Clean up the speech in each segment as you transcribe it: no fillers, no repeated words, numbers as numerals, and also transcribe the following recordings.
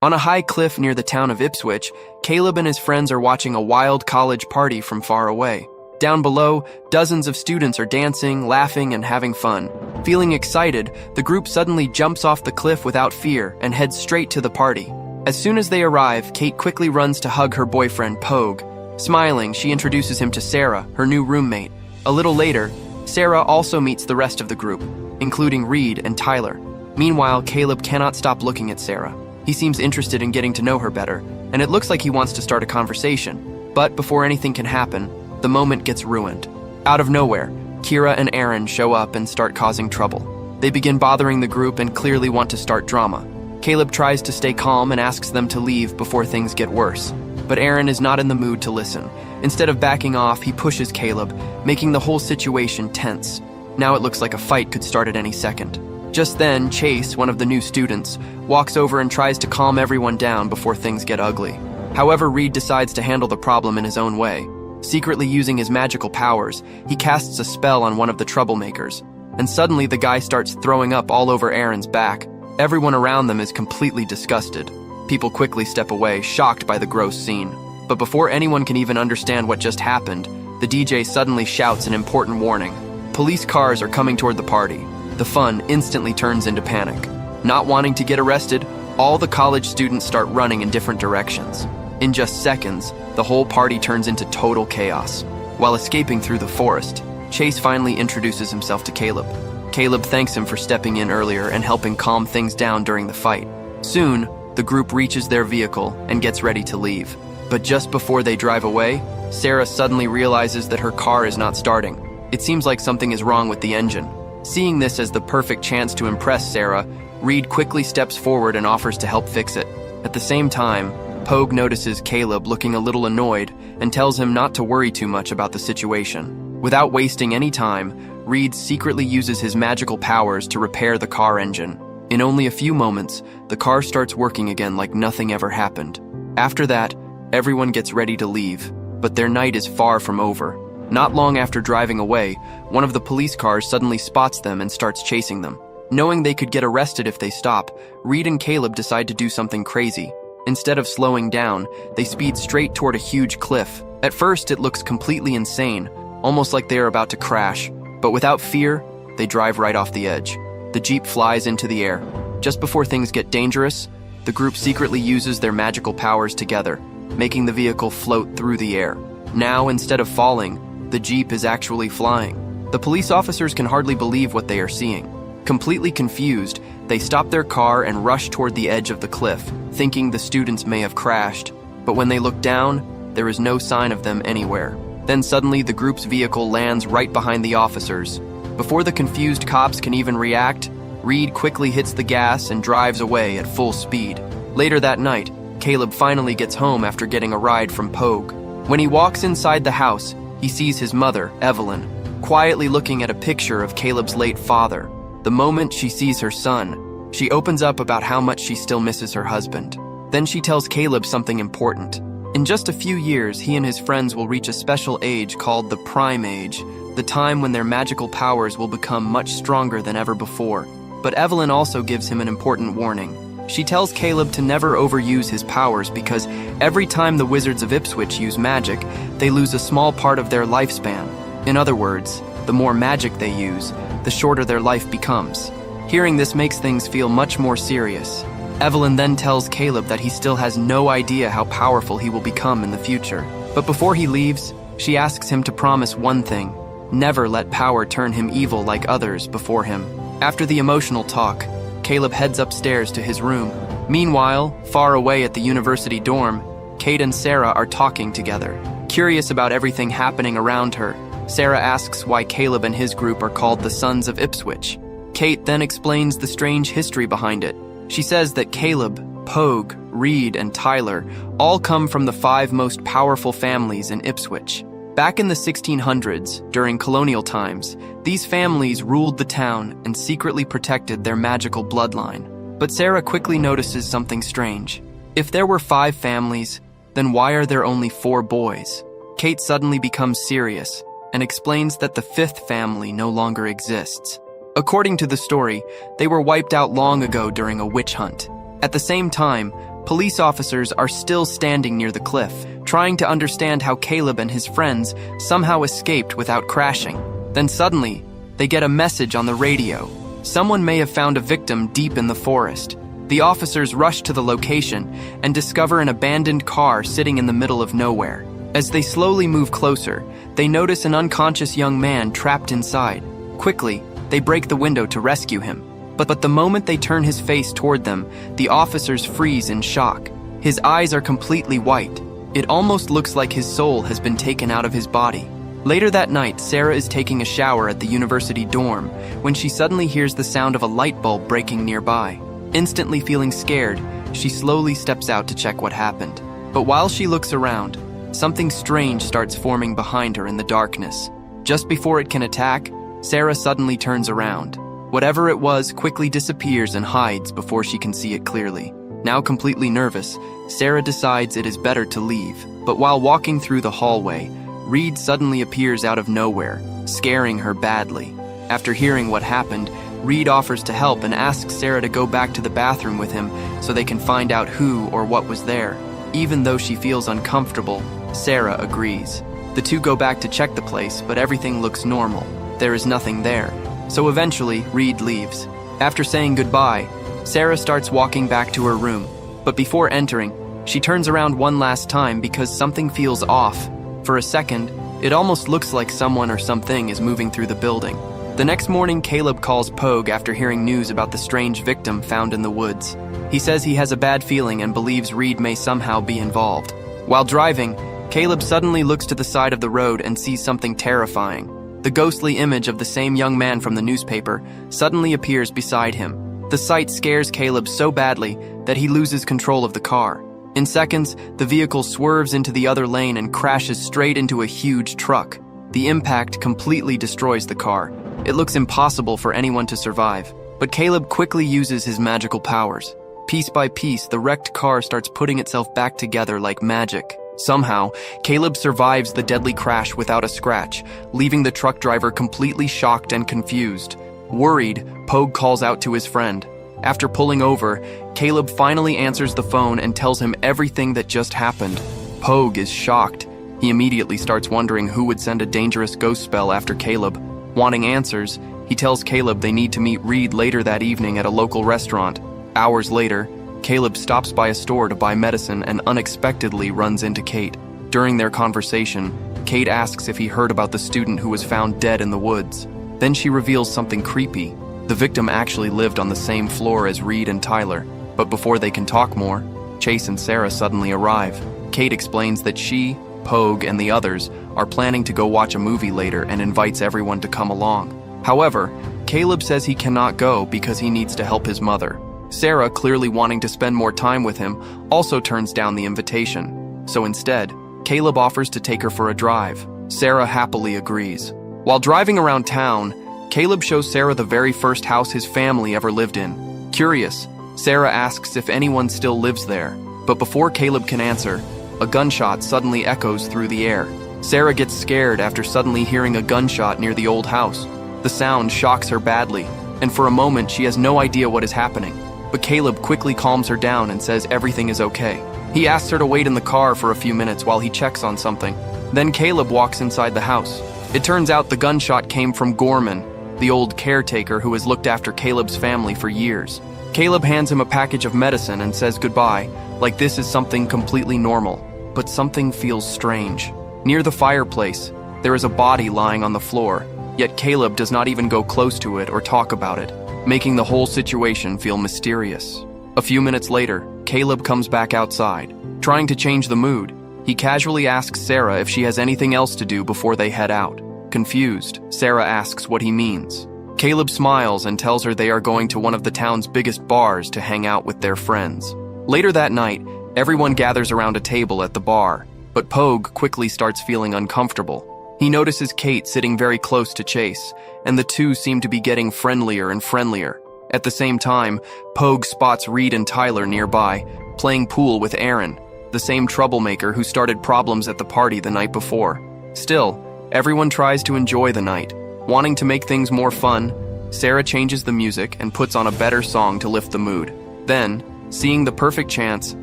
On a high cliff near the town of Ipswich, Caleb and his friends are watching a wild college party from far away. Down below, dozens of students are dancing, laughing, and having fun. Feeling excited, the group suddenly jumps off the cliff without fear and heads straight to the party. As soon as they arrive, Kate quickly runs to hug her boyfriend, Pogue. Smiling, she introduces him to Sarah, her new roommate. A little later, Sarah also meets the rest of the group, including Reed and Tyler. Meanwhile, Caleb cannot stop looking at Sarah. He seems interested in getting to know her better, and it looks like he wants to start a conversation. But before anything can happen, the moment gets ruined. Out of nowhere, Kira and Aaron show up and start causing trouble. They begin bothering the group and clearly want to start drama. Caleb tries to stay calm and asks them to leave before things get worse. But Aaron is not in the mood to listen. Instead of backing off, he pushes Caleb, making the whole situation tense. Now it looks like a fight could start at any second. Just then, Chase, one of the new students, walks over and tries to calm everyone down before things get ugly. However, Reed decides to handle the problem in his own way. Secretly using his magical powers, he casts a spell on one of the troublemakers, and suddenly the guy starts throwing up all over Aaron's back. Everyone around them is completely disgusted. People quickly step away, shocked by the gross scene. But before anyone can even understand what just happened, the DJ suddenly shouts an important warning. Police cars are coming toward the party. The fun instantly turns into panic. Not wanting to get arrested, all the college students start running in different directions. In just seconds, the whole party turns into total chaos. While escaping through the forest, Chase finally introduces himself to Caleb. Caleb thanks him for stepping in earlier and helping calm things down during the fight. Soon, the group reaches their vehicle and gets ready to leave. But just before they drive away, Sarah suddenly realizes that her car is not starting. It seems like something is wrong with the engine. Seeing this as the perfect chance to impress Sarah, Reed quickly steps forward and offers to help fix it. At the same time, Pogue notices Caleb looking a little annoyed and tells him not to worry too much about the situation. Without wasting any time, Reed secretly uses his magical powers to repair the car engine. In only a few moments, the car starts working again like nothing ever happened. After that, everyone gets ready to leave, but their night is far from over. Not long after driving away, one of the police cars suddenly spots them and starts chasing them. Knowing they could get arrested if they stop, Reed and Caleb decide to do something crazy. Instead of slowing down, they speed straight toward a huge cliff. At first, it looks completely insane, almost like they are about to crash. But without fear, they drive right off the edge. The Jeep flies into the air. Just before things get dangerous, the group secretly uses their magical powers together, making the vehicle float through the air. Now, instead of falling, the Jeep is actually flying. The police officers can hardly believe what they are seeing. Completely confused, they stop their car and rush toward the edge of the cliff, thinking the students may have crashed. But when they look down, there is no sign of them anywhere. Then suddenly the group's vehicle lands right behind the officers. Before the confused cops can even react, Reed quickly hits the gas and drives away at full speed. Later that night, Caleb finally gets home after getting a ride from Pogue. When he walks inside the house, he sees his mother, Evelyn, quietly looking at a picture of Caleb's late father. The moment she sees her son, she opens up about how much she still misses her husband. Then she tells Caleb something important. In just a few years, he and his friends will reach a special age called the Prime Age, the time when their magical powers will become much stronger than ever before. But Evelyn also gives him an important warning. She tells Caleb to never overuse his powers because every time the Wizards of Ipswich use magic, they lose a small part of their lifespan. In other words, the more magic they use, the shorter their life becomes. Hearing this makes things feel much more serious. Evelyn then tells Caleb that he still has no idea how powerful he will become in the future. But before he leaves, she asks him to promise one thing: never let power turn him evil like others before him. After the emotional talk, Caleb heads upstairs to his room. Meanwhile, far away at the university dorm, Kate and Sarah are talking together. Curious about everything happening around her, Sarah asks why Caleb and his group are called the Sons of Ipswich. Kate then explains the strange history behind it. She says that Caleb, Pogue, Reed, and Tyler all come from the 5 most powerful families in Ipswich. Back in the 1600s, during colonial times, these families ruled the town and secretly protected their magical bloodline. But Sarah quickly notices something strange. If there were 5 families, then why are there only 4 boys? Kate suddenly becomes serious and explains that the 5th family no longer exists. According to the story, they were wiped out long ago during a witch hunt. At the same time, Police officers are still standing near the cliff, trying to understand how Caleb and his friends somehow escaped without crashing. Then suddenly, they get a message on the radio. Someone may have found a victim deep in the forest. The officers rush to the location and discover an abandoned car sitting in the middle of nowhere. As they slowly move closer, they notice an unconscious young man trapped inside. Quickly, they break the window to rescue him. But the moment they turn his face toward them, the officers freeze in shock. His eyes are completely white. It almost looks like his soul has been taken out of his body. Later that night, Sarah is taking a shower at the university dorm when she suddenly hears the sound of a light bulb breaking nearby. Instantly feeling scared, she slowly steps out to check what happened. But while she looks around, something strange starts forming behind her in the darkness. Just before it can attack, Sarah suddenly turns around. Whatever it was quickly disappears and hides before she can see it clearly. Now completely nervous, Sarah decides it is better to leave. But while walking through the hallway, Reed suddenly appears out of nowhere, scaring her badly. After hearing what happened, Reed offers to help and asks Sarah to go back to the bathroom with him so they can find out who or what was there. Even though she feels uncomfortable, Sarah agrees. The two go back to check the place, but everything looks normal. There is nothing there. So eventually, Reed leaves. After saying goodbye, Sarah starts walking back to her room. But before entering, she turns around one last time because something feels off. For a second, it almost looks like someone or something is moving through the building. The next morning, Caleb calls Pogue after hearing news about the strange victim found in the woods. He says he has a bad feeling and believes Reed may somehow be involved. While driving, Caleb suddenly looks to the side of the road and sees something terrifying. The ghostly image of the same young man from the newspaper suddenly appears beside him. The sight scares Caleb so badly that he loses control of the car. In seconds, the vehicle swerves into the other lane and crashes straight into a huge truck. The impact completely destroys the car. It looks impossible for anyone to survive, but Caleb quickly uses his magical powers. Piece by piece, the wrecked car starts putting itself back together like magic. Somehow, Caleb survives the deadly crash without a scratch, leaving the truck driver completely shocked and confused. Worried, Pogue calls out to his friend. After pulling over, Caleb finally answers the phone and tells him everything that just happened. Pogue is shocked. He immediately starts wondering who would send a dangerous ghost spell after Caleb. Wanting answers, he tells Caleb they need to meet Reed later that evening at a local restaurant. Hours later, Caleb stops by a store to buy medicine and unexpectedly runs into Kate. During their conversation, Kate asks if he heard about the student who was found dead in the woods. Then she reveals something creepy. The victim actually lived on the same floor as Reed and Tyler, but before they can talk more, Chase and Sarah suddenly arrive. Kate explains that she, Pogue, and the others are planning to go watch a movie later and invites everyone to come along. However, Caleb says he cannot go because he needs to help his mother. Sarah, clearly wanting to spend more time with him, also turns down the invitation. So instead, Caleb offers to take her for a drive. Sarah happily agrees. While driving around town, Caleb shows Sarah the very first house his family ever lived in. Curious, Sarah asks if anyone still lives there. But before Caleb can answer, a gunshot suddenly echoes through the air. Sarah gets scared after suddenly hearing a gunshot near the old house. The sound shocks her badly, and for a moment she has no idea what is happening. But Caleb quickly calms her down and says everything is okay. He asks her to wait in the car for a few minutes while he checks on something. Then Caleb walks inside the house. It turns out the gunshot came from Gorman, the old caretaker who has looked after Caleb's family for years. Caleb hands him a package of medicine and says goodbye, like this is something completely normal. But something feels strange. Near the fireplace, there is a body lying on the floor, yet Caleb does not even go close to it or talk about it, making the whole situation feel mysterious. A few minutes later, Caleb comes back outside. Trying to change the mood, he casually asks Sarah if she has anything else to do before they head out. Confused, Sarah asks what he means. Caleb smiles and tells her they are going to one of the town's biggest bars to hang out with their friends. Later that night, everyone gathers around a table at the bar, but Pogue quickly starts feeling uncomfortable. He notices Kate sitting very close to Chase, and the two seem to be getting friendlier and friendlier. At the same time, Pogue spots Reed and Tyler nearby, playing pool with Aaron, the same troublemaker who started problems at the party the night before. Still, everyone tries to enjoy the night. Wanting to make things more fun, Sarah changes the music and puts on a better song to lift the mood. Then, seeing the perfect chance,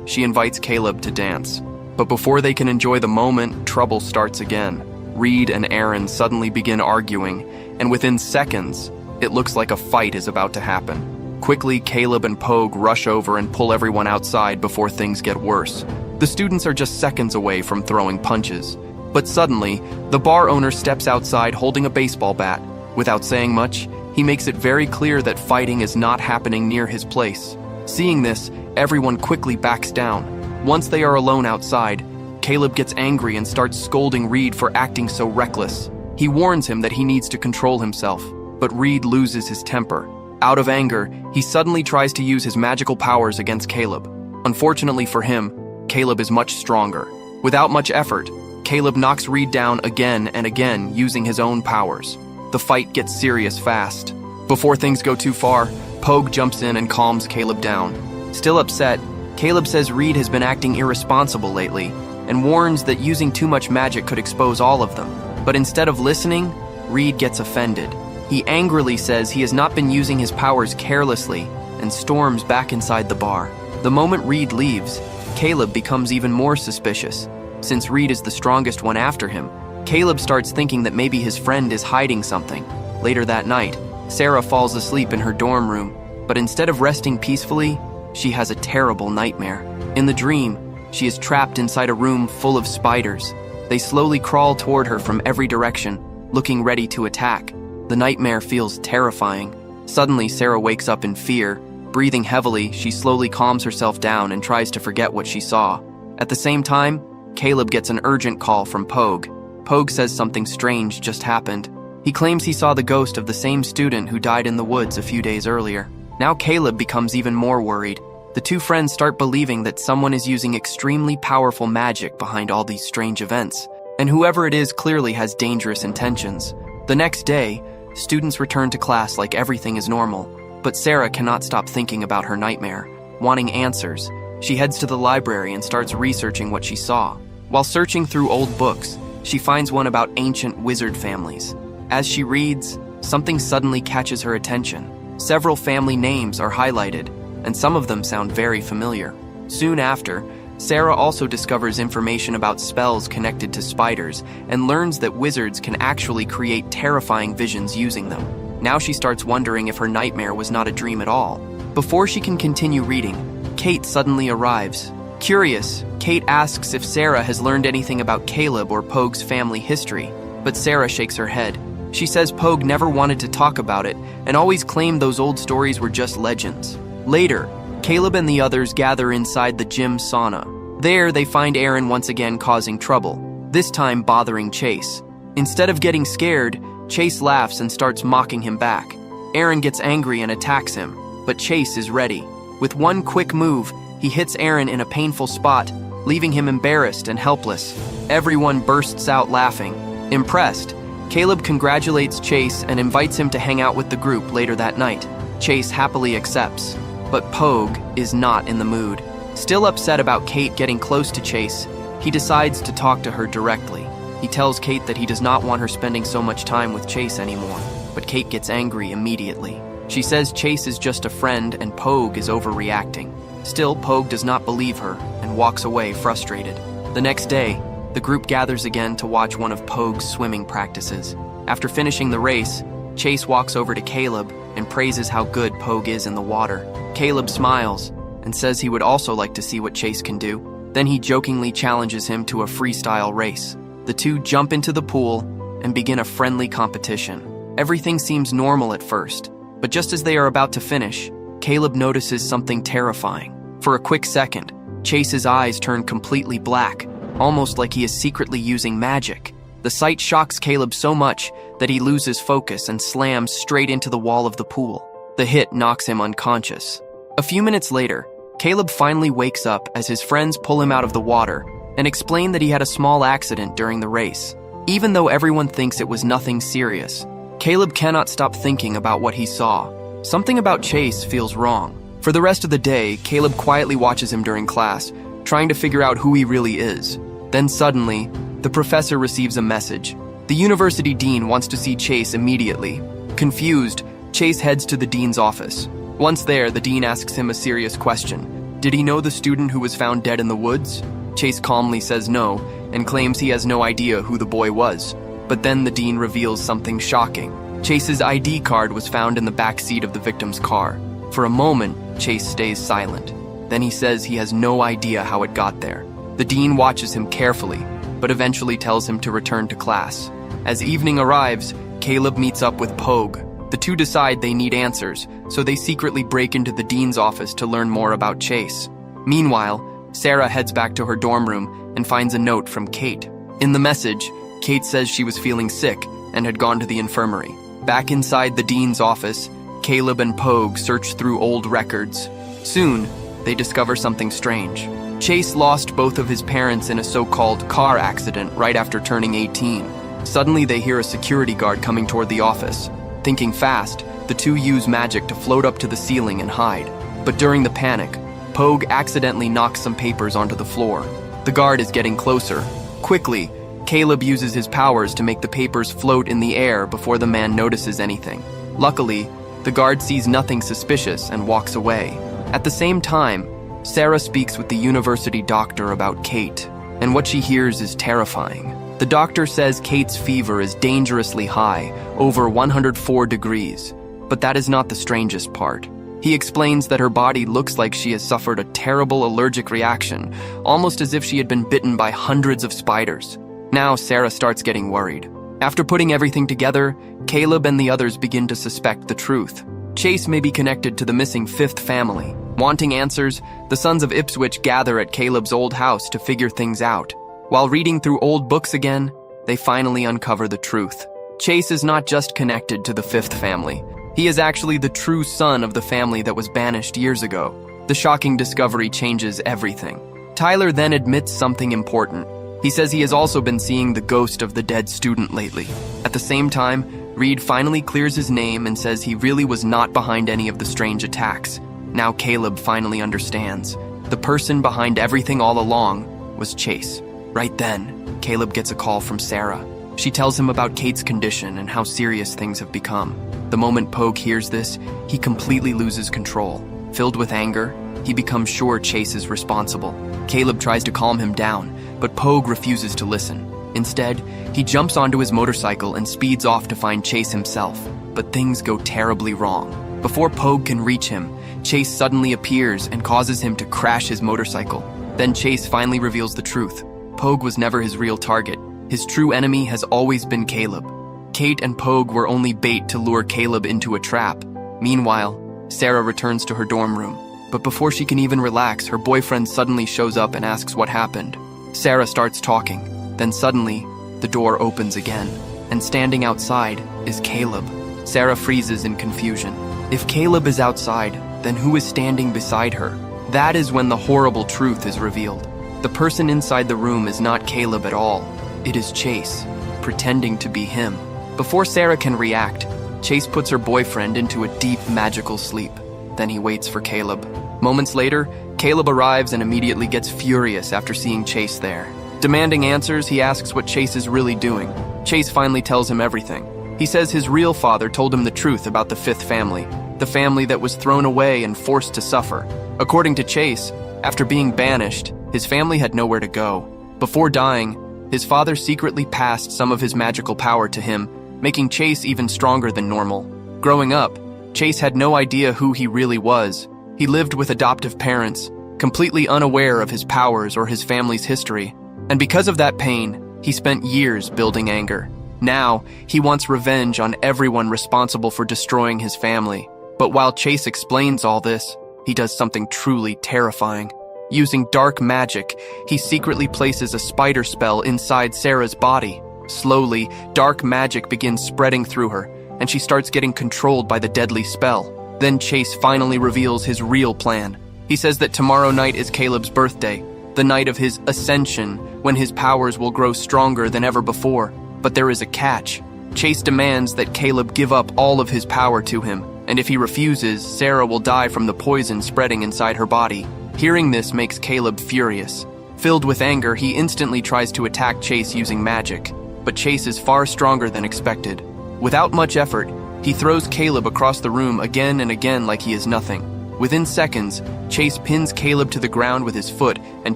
She invites Caleb to dance. But before they can enjoy the moment, trouble starts again. Reed and Aaron suddenly begin arguing, and within seconds, it looks like a fight is about to happen. Quickly, Caleb and Pogue rush over and pull everyone outside before things get worse. The students are just seconds away from throwing punches. But suddenly, the bar owner steps outside holding a baseball bat. Without saying much, he makes it very clear that fighting is not happening near his place. Seeing this, everyone quickly backs down. Once they are alone outside, Caleb gets angry and starts scolding Reed for acting so reckless. He warns him that he needs to control himself, but Reed loses his temper. Out of anger, he suddenly tries to use his magical powers against Caleb. Unfortunately for him, Caleb is much stronger. Without much effort, Caleb knocks Reed down again and again using his own powers. The fight gets serious fast. Before things go too far, Pogue jumps in and calms Caleb down. Still upset, Caleb says Reed has been acting irresponsible lately and warns that using too much magic could expose all of them. But instead of listening, Reed gets offended. He angrily says he has not been using his powers carelessly and storms back inside the bar. The moment Reed leaves, Caleb becomes even more suspicious. Since Reed is the strongest one after him, Caleb starts thinking that maybe his friend is hiding something. Later that night, Sarah falls asleep in her dorm room, but instead of resting peacefully, she has a terrible nightmare. In the dream, she is trapped inside a room full of spiders. They slowly crawl toward her from every direction, looking ready to attack. The nightmare feels terrifying. Suddenly, Sarah wakes up in fear. Breathing heavily, she slowly calms herself down and tries to forget what she saw. At the same time, Caleb gets an urgent call from Pogue. Pogue says something strange just happened. He claims he saw the ghost of the same student who died in the woods a few days earlier. Now Caleb becomes even more worried. The two friends start believing that someone is using extremely powerful magic behind all these strange events, and whoever it is clearly has dangerous intentions. The next day, students return to class like everything is normal, but Sarah cannot stop thinking about her nightmare. Wanting answers, she heads to the library and starts researching what she saw. While searching through old books, she finds one about ancient wizard families. As she reads, something suddenly catches her attention. Several family names are highlighted, and some of them sound very familiar. Soon after, Sarah also discovers information about spells connected to spiders and learns that wizards can actually create terrifying visions using them. Now she starts wondering if her nightmare was not a dream at all. Before she can continue reading, Kate suddenly arrives. Curious, Kate asks if Sarah has learned anything about Caleb or Pogue's family history, but Sarah shakes her head. She says Pogue never wanted to talk about it and always claimed those old stories were just legends. Later, Caleb and the others gather inside the gym sauna. There, they find Aaron once again causing trouble, this time bothering Chase. Instead of getting scared, Chase laughs and starts mocking him back. Aaron gets angry and attacks him, but Chase is ready. With one quick move, he hits Aaron in a painful spot, leaving him embarrassed and helpless. Everyone bursts out laughing. Impressed, Caleb congratulates Chase and invites him to hang out with the group later that night. Chase happily accepts, but Pogue is not in the mood. Still upset about Kate getting close to Chase, he decides to talk to her directly. He tells Kate that he does not want her spending so much time with Chase anymore, but Kate gets angry immediately. She says Chase is just a friend and Pogue is overreacting. Still, Pogue does not believe her and walks away frustrated. The next day, the group gathers again to watch one of Pogue's swimming practices. After finishing the race, Chase walks over to Caleb and praises how good Pogue is in the water. Caleb smiles and says he would also like to see what Chase can do. Then he jokingly challenges him to a freestyle race. The two jump into the pool and begin a friendly competition. Everything seems normal at first, but just as they are about to finish, Caleb notices something terrifying. For a quick second, Chase's eyes turn completely black, almost like he is secretly using magic. The sight shocks Caleb so much that he loses focus and slams straight into the wall of the pool. The hit knocks him unconscious. A few minutes later, Caleb finally wakes up as his friends pull him out of the water and explain that he had a small accident during the race. Even though everyone thinks it was nothing serious, Caleb cannot stop thinking about what he saw. Something about Chase feels wrong. For the rest of the day, Caleb quietly watches him during class, trying to figure out who he really is. Then suddenly, the professor receives a message. The university dean wants to see Chase immediately. Confused, Chase heads to the dean's office. Once there, the dean asks him a serious question. Did he know the student who was found dead in the woods? Chase calmly says no and claims he has no idea who the boy was. But then the dean reveals something shocking. Chase's ID card was found in the back seat of the victim's car. For a moment, Chase stays silent. Then he says he has no idea how it got there. The dean watches him carefully, but eventually tells him to return to class. As evening arrives, Caleb meets up with Pogue. The two decide they need answers, so they secretly break into the dean's office to learn more about Chase. Meanwhile, Sarah heads back to her dorm room and finds a note from Kate. In the message, Kate says she was feeling sick and had gone to the infirmary. Back inside the dean's office, Caleb and Pogue search through old records. Soon, they discover something strange. Chase lost both of his parents in a so-called car accident right after turning 18. Suddenly, they hear a security guard coming toward the office. Thinking fast, the two use magic to float up to the ceiling and hide. But during the panic, Pogue accidentally knocks some papers onto the floor. The guard is getting closer. Quickly, Caleb uses his powers to make the papers float in the air before the man notices anything. Luckily, the guard sees nothing suspicious and walks away. At the same time, Sarah speaks with the university doctor about Kate, and what she hears is terrifying. The doctor says Kate's fever is dangerously high, over 104 degrees, but that is not the strangest part. He explains that her body looks like she has suffered a terrible allergic reaction, almost as if she had been bitten by hundreds of spiders. Now Sarah starts getting worried. After putting everything together, Caleb and the others begin to suspect the truth. Chase may be connected to the missing fifth family. Wanting answers, the sons of Ipswich gather at Caleb's old house to figure things out. While reading through old books again, they finally uncover the truth. Chase is not just connected to the fifth family. He is actually the true son of the family that was banished years ago. The shocking discovery changes everything. Tyler then admits something important. He says he has also been seeing the ghost of the dead student lately. At the same time, Reed finally clears his name and says he really was not behind any of the strange attacks. Now Caleb finally understands. The person behind everything all along was Chase. Right then, Caleb gets a call from Sarah. She tells him about Kate's condition and how serious things have become. The moment Pogue hears this, he completely loses control. Filled with anger, he becomes sure Chase is responsible. Caleb tries to calm him down, but Pogue refuses to listen. Instead, he jumps onto his motorcycle and speeds off to find Chase himself. But things go terribly wrong. Before Pogue can reach him, Chase suddenly appears and causes him to crash his motorcycle. Then Chase finally reveals the truth. Pogue was never his real target. His true enemy has always been Caleb. Kate and Pogue were only bait to lure Caleb into a trap. Meanwhile, Sarah returns to her dorm room. But before she can even relax, her boyfriend suddenly shows up and asks what happened. Sarah starts talking. Then suddenly, the door opens again, and standing outside is Caleb. Sarah freezes in confusion. If Caleb is outside, then who is standing beside her? That is when the horrible truth is revealed. The person inside the room is not Caleb at all. It is Chase, pretending to be him. Before Sarah can react, Chase puts her boyfriend into a deep magical sleep. Then he waits for Caleb. Moments later, Caleb arrives and immediately gets furious after seeing Chase there. Demanding answers, he asks what Chase is really doing. Chase finally tells him everything. He says his real father told him the truth about the fifth family, the family that was thrown away and forced to suffer. According to Chase, after being banished, his family had nowhere to go. Before dying, his father secretly passed some of his magical power to him, making Chase even stronger than normal. Growing up, Chase had no idea who he really was. He lived with adoptive parents, completely unaware of his powers or his family's history. And because of that pain, he spent years building anger. Now, he wants revenge on everyone responsible for destroying his family. But while Chase explains all this, he does something truly terrifying. Using dark magic, he secretly places a spider spell inside Sarah's body. Slowly, dark magic begins spreading through her, and she starts getting controlled by the deadly spell. Then Chase finally reveals his real plan. He says that tomorrow night is Caleb's birthday, the night of his ascension, when his powers will grow stronger than ever before. But there is a catch. Chase demands that Caleb give up all of his power to him, and if he refuses, Sarah will die from the poison spreading inside her body. Hearing this makes Caleb furious. Filled with anger, he instantly tries to attack Chase using magic, but Chase is far stronger than expected. Without much effort, he throws Caleb across the room again and again like he is nothing. Within seconds, Chase pins Caleb to the ground with his foot and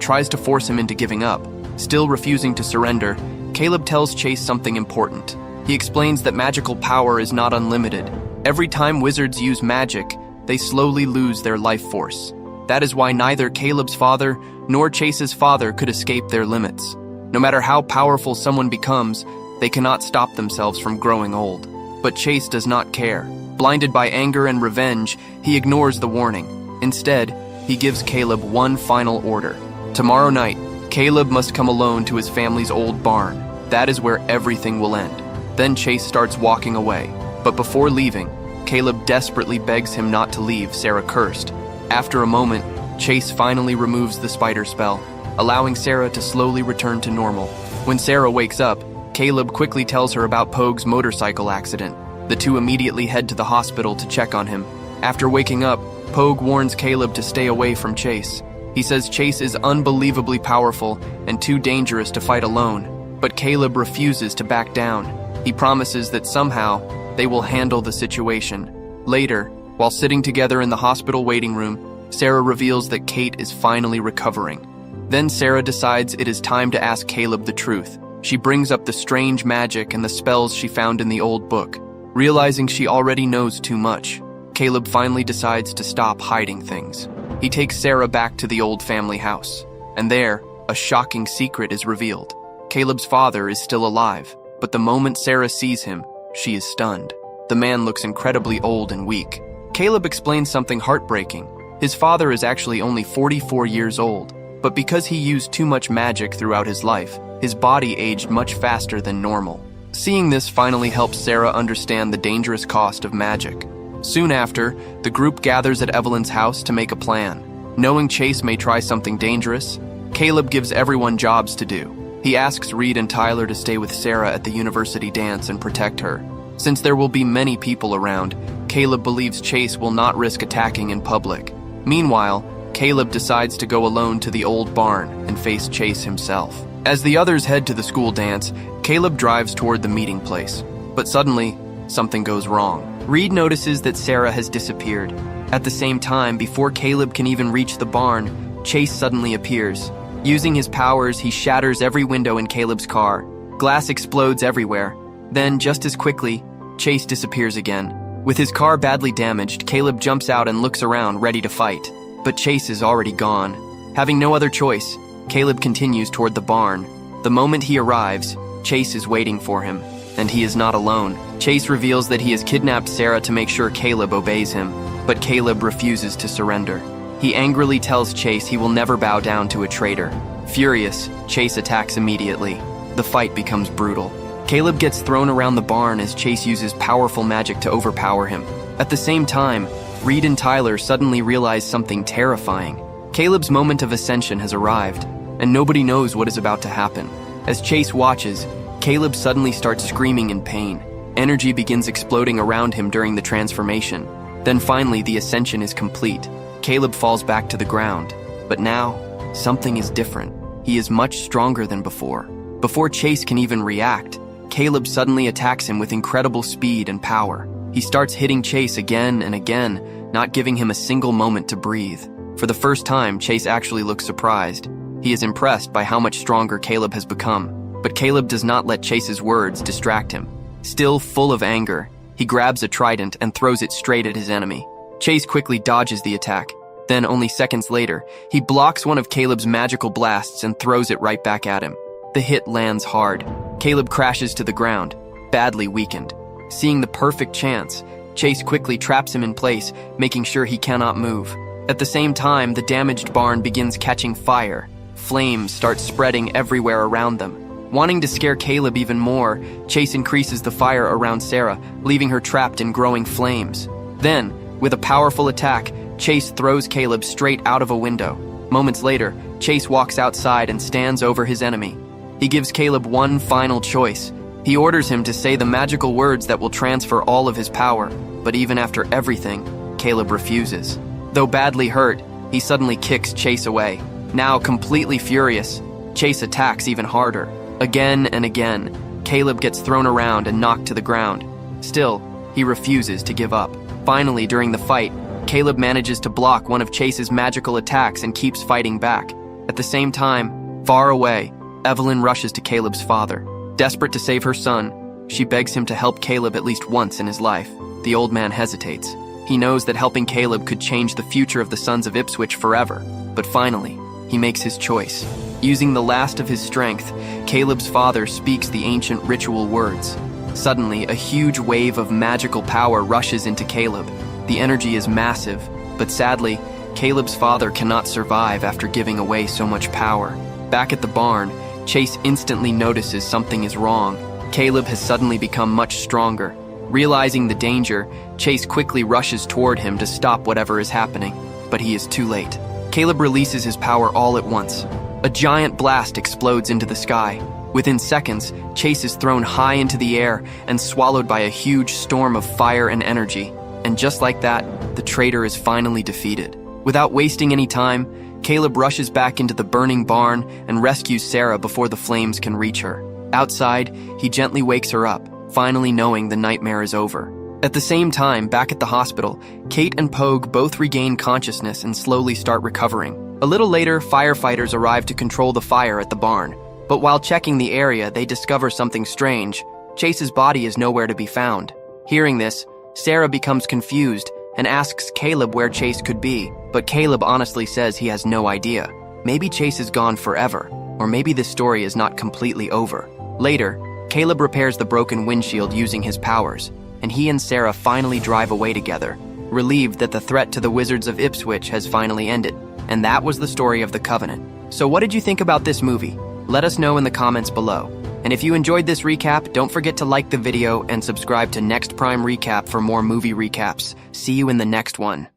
tries to force him into giving up. Still refusing to surrender, Caleb tells Chase something important. He explains that magical power is not unlimited. Every time wizards use magic, they slowly lose their life force. That is why neither Caleb's father nor Chase's father could escape their limits. No matter how powerful someone becomes, they cannot stop themselves from growing old. But Chase does not care. Blinded by anger and revenge, he ignores the warning. Instead, he gives Caleb one final order. Tomorrow night, Caleb must come alone to his family's old barn. That is where everything will end. Then Chase starts walking away. But before leaving, Caleb desperately begs him not to leave Sarah cursed. After a moment, Chase finally removes the spider spell, allowing Sarah to slowly return to normal. When Sarah wakes up, Caleb quickly tells her about Pogue's motorcycle accident. The two immediately head to the hospital to check on him. After waking up, Pogue warns Caleb to stay away from Chase. He says Chase is unbelievably powerful and too dangerous to fight alone, but Caleb refuses to back down. He promises that somehow they will handle the situation. Later, while sitting together in the hospital waiting room, Sarah reveals that Kate is finally recovering. Then Sarah decides it is time to ask Caleb the truth. She brings up the strange magic and the spells she found in the old book. Realizing she already knows too much, Caleb finally decides to stop hiding things. He takes Sarah back to the old family house, and there, a shocking secret is revealed. Caleb's father is still alive, but the moment Sarah sees him, she is stunned. The man looks incredibly old and weak. Caleb explains something heartbreaking. His father is actually only 44 years old, but because he used too much magic throughout his life, his body aged much faster than normal. Seeing this finally helps Sarah understand the dangerous cost of magic. Soon after, the group gathers at Evelyn's house to make a plan. Knowing Chase may try something dangerous, Caleb gives everyone jobs to do. He asks Reed and Tyler to stay with Sarah at the university dance and protect her. Since there will be many people around, Caleb believes Chase will not risk attacking in public. Meanwhile, Caleb decides to go alone to the old barn and face Chase himself. As the others head to the school dance, Caleb drives toward the meeting place. But suddenly, something goes wrong. Reed notices that Sarah has disappeared. At the same time, before Caleb can even reach the barn, Chase suddenly appears. Using his powers, he shatters every window in Caleb's car. Glass explodes everywhere. Then, just as quickly, Chase disappears again. With his car badly damaged, Caleb jumps out and looks around, ready to fight. But Chase is already gone. Having no other choice, Caleb continues toward the barn. The moment he arrives, Chase is waiting for him, and he is not alone. Chase reveals that he has kidnapped Sarah to make sure Caleb obeys him, but Caleb refuses to surrender. He angrily tells Chase he will never bow down to a traitor. Furious, Chase attacks immediately. The fight becomes brutal. Caleb gets thrown around the barn as Chase uses powerful magic to overpower him. At the same time, Reed and Tyler suddenly realize something terrifying. Caleb's moment of ascension has arrived, and nobody knows what is about to happen. As Chase watches, Caleb suddenly starts screaming in pain. Energy begins exploding around him during the transformation. Then finally, the ascension is complete. Caleb falls back to the ground. But now, something is different. He is much stronger than before. Before Chase can even react, Caleb suddenly attacks him with incredible speed and power. He starts hitting Chase again and again, not giving him a single moment to breathe. For the first time, Chase actually looks surprised. He is impressed by how much stronger Caleb has become. But Caleb does not let Chase's words distract him. Still full of anger, he grabs a trident and throws it straight at his enemy. Chase quickly dodges the attack. Then, only seconds later, he blocks one of Caleb's magical blasts and throws it right back at him. The hit lands hard. Caleb crashes to the ground, badly weakened. Seeing the perfect chance, Chase quickly traps him in place, making sure he cannot move. At the same time, the damaged barn begins catching fire. Flames start spreading everywhere around them. Wanting to scare Caleb even more, Chase increases the fire around Sarah, leaving her trapped in growing flames. Then, with a powerful attack, Chase throws Caleb straight out of a window. Moments later, Chase walks outside and stands over his enemy. He gives Caleb one final choice. He orders him to say the magical words that will transfer all of his power, but even after everything, Caleb refuses. Though badly hurt, he suddenly kicks Chase away. Now completely furious, Chase attacks even harder. Again and again, Caleb gets thrown around and knocked to the ground. Still, he refuses to give up. Finally, during the fight, Caleb manages to block one of Chase's magical attacks and keeps fighting back. At the same time, far away, Evelyn rushes to Caleb's father. Desperate to save her son, she begs him to help Caleb at least once in his life. The old man hesitates. He knows that helping Caleb could change the future of the sons of Ipswich forever. But finally, he makes his choice. Using the last of his strength, Caleb's father speaks the ancient ritual words. Suddenly, a huge wave of magical power rushes into Caleb. The energy is massive, but sadly, Caleb's father cannot survive after giving away so much power. Back at the barn, Chase instantly notices something is wrong. Caleb has suddenly become much stronger. Realizing the danger, Chase quickly rushes toward him to stop whatever is happening, but he is too late. Caleb releases his power all at once. A giant blast explodes into the sky. Within seconds, Chase is thrown high into the air and swallowed by a huge storm of fire and energy. And just like that, the traitor is finally defeated. Without wasting any time, Caleb rushes back into the burning barn and rescues Sarah before the flames can reach her. Outside, he gently wakes her up, finally knowing the nightmare is over. At the same time, back at the hospital, Kate and Pogue both regain consciousness and slowly start recovering. A little later, firefighters arrive to control the fire at the barn. But while checking the area, they discover something strange. Chase's body is nowhere to be found. Hearing this, Sarah becomes confused and asks Caleb where Chase could be, but Caleb honestly says he has no idea. Maybe Chase is gone forever, or maybe this story is not completely over. Later, Caleb repairs the broken windshield using his powers, and he and Sarah finally drive away together, relieved that the threat to the Wizards of Ipswich has finally ended. And that was the story of the Covenant. So what did you think about this movie? Let us know in the comments below. And if you enjoyed this recap, don't forget to like the video and subscribe to Next Prime Recap for more movie recaps. See you in the next one.